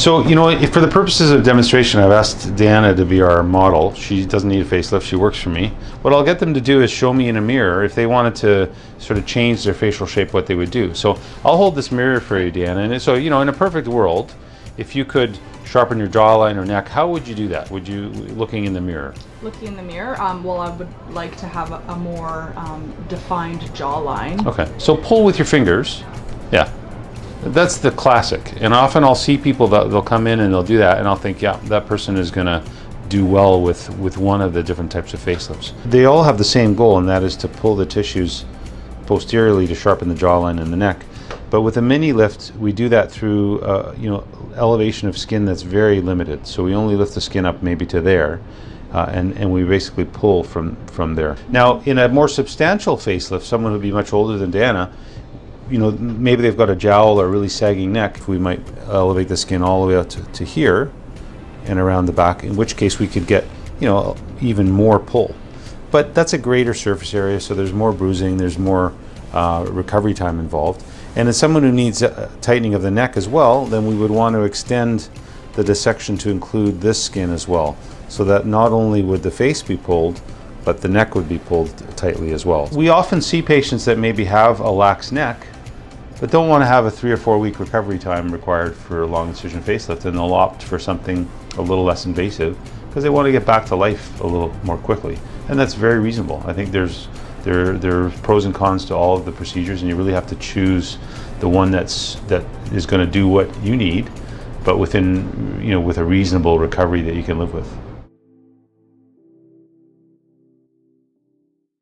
So, for the purposes of demonstration, I've asked Deanna to be our model. She doesn't need a facelift, she works for me. What I'll get them to do is show me in a mirror if they wanted to sort of change their facial shape, what they would do. So I'll hold this mirror for you, Deanna, and so, in a perfect world, if you could sharpen your jawline or neck, how would you do that? Would you, looking in the mirror? Looking in the mirror, well, I would like to have a more defined jawline. Okay, so pull with your fingers. Yeah. That's the classic, and often I'll see people that they'll come in and they'll do that, and I'll think, yeah, that person is going to do well with one of the different types of facelifts. They all have the same goal, and that is to pull the tissues posteriorly to sharpen the jawline and the neck. But with a mini lift, we do that through elevation of skin that's very limited. So we only lift the skin up maybe to there, and we basically pull from there. Now, in a more substantial facelift, someone who'd be much older than Deanna, maybe they've got a jowl or a really sagging neck, we might elevate the skin all the way out to here and around the back, in which case we could get, even more pull. But that's a greater surface area, so there's more bruising, there's more recovery time involved. And as someone who needs tightening of the neck as well, then we would want to extend the dissection to include this skin as well, so that not only would the face be pulled, but the neck would be pulled tightly as well. We often see patients that maybe have a lax neck, but don't want to have a 3 or 4 week recovery time required for a long incision facelift, and they'll opt for something a little less invasive because they want to get back to life a little more quickly. And that's very reasonable. I think there are pros and cons to all of the procedures, and you really have to choose the one that is going to do what you need, but within, with a reasonable recovery that you can live with.